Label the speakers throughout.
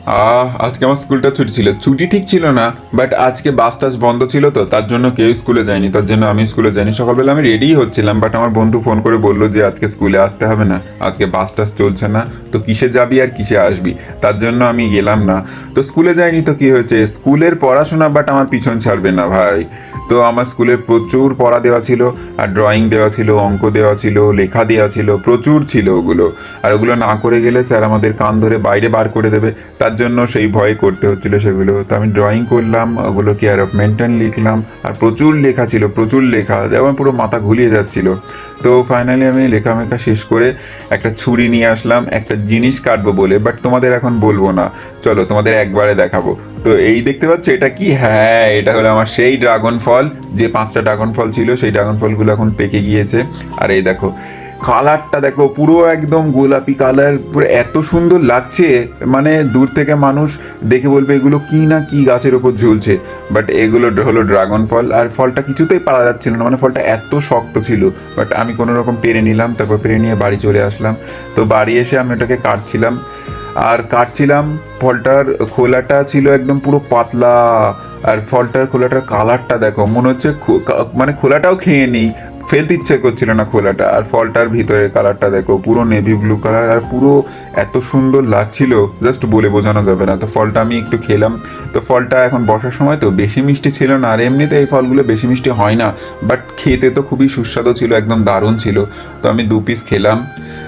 Speaker 1: আজকে আমার স্কুলটা ছুটি ছিল, ছুটি ঠিক ছিল না, বাট আজকে বাস টাস বন্ধ ছিল তো তার জন্য কেউ স্কুলে যায়নি, তার জন্য আমি স্কুলে যাইনি। সকালবেলা আমি রেডি হচ্ছিলাম, বাট আমার বন্ধু ফোন করে বললো যে আজকে স্কুলে আসতে হবে না, আজকে বাস টাস চলছে না, তো কিসে যাবি আর কিসে আসবি, তার জন্য আমি গেলাম না। তো স্কুলে যাইনি তো কি হয়েছে, স্কুলের পড়াশোনা বাট আমার পিছন ছাড়বে না ভাই। তো আমার স্কুলে প্রচুর পড়া দেওয়া ছিল, আর ড্রয়িং দেওয়া ছিল, অঙ্ক দেওয়া ছিল, লেখা দেওয়া ছিল, প্রচুর ছিল ওগুলো। আর ওগুলো না করে গেলে স্যার আমাদের কান ধরে বাইরে বার করে দেবে, তার জন্য সেই ভয়ে করতে হচ্ছিল সেগুলো। তো আমি ড্রয়িং করলাম, ওগুলো কেয়ার অফ মেনটেন লিখলাম, আর প্রচুর লেখা ছিল, প্রচুর লেখা, আমার পুরো মাথা ঘুলিয়ে যাচ্ছিল। তো ফাইনালি আমি লেখামেখা শেষ করে একটা ছুরি নিয়ে আসলাম একটা জিনিস কাটবো বলে, বাট তোমাদের এখন বলবো না, চলো তোমাদের একবারে দেখাবো। তো এই দেখতে পাচ্ছ এটা কি? হ্যাঁ, এটা হলো আমার সেই ড্রাগন ফল, যে 5টা ড্রাগন ফল ছিল, সেই ড্রাগন ফলগুলো এখন পেকে গিয়েছে। আর এই দেখো কালারটা, দেখো পুরো একদম গোলাপি কালার, পুরো এত সুন্দর লাগছে, মানে দূর থেকে মানুষ দেখে বলবে এগুলো কি না কি গাছের ওপর ঝুলছে, বাট এগুলো হলো ড্রাগন ফল। আর ফলটা কিছুতেই পারা যাচ্ছিল না, মানে ফলটা এত শক্ত ছিল, বাট আমি কোনো রকম পেরে নিলাম, তারপর পেরে নিয়ে বাড়ি চলে আসলাম। তো বাড়ি এসে আমি ওটাকে কাটছিলাম, আর কাটছিলাম, ফলটার খোলাটা ছিল একদম পুরো পাতলা, আর ফলটার খোলাটার কালারটা দেখো, মনে হচ্ছে মানে খোলাটাও খেয়ে নিই, ফেলতে ইচ্ছে করছিল না খোলাটা। আর ফলটার ভিতরের কালারটা দেখো, পুরো নেভি ব্লু কালার, আর পুরো এত সুন্দর লাগছিল, জাস্ট বলে বোঝানো যাবে না। তো ফলটা আমি একটু খেলাম। তো ফলটা এখন বর্ষার সময় তো বেশি মিষ্টি ছিল না, আর এমনিতে এই ফলগুলো বেশি মিষ্টি হয় না, বাট খেতে তো খুবই সুস্বাদু ছিল, একদম দারুণ ছিল। তো আমি 2 পিস খেলাম।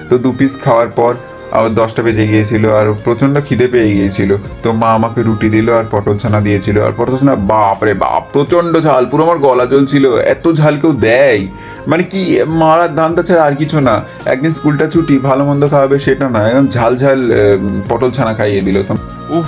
Speaker 1: তো 2 পিস খাওয়ার পর আবার 10টা বেজে গিয়েছিল, আর প্রচণ্ড খিদে পেয়ে গিয়েছিল। তো মা আমাকে রুটি দিল আর পটল ছানা দিয়েছিল, আর পটল ছানা বাপ রে বাপ, প্রচণ্ড ঝাল, পুরো আমার গলা জ্বলছিল, এত ঝাল কেউ দেয়? মানে কি, মারার ধান্দা ছাড়া আর কিছু না। একদিন স্কুলটা ছুটি, ভালো মন্দ খাওয়াবে সেটা না, একদম ঝাল ঝাল পটল ছানা খাইয়ে দিল তো। উফ।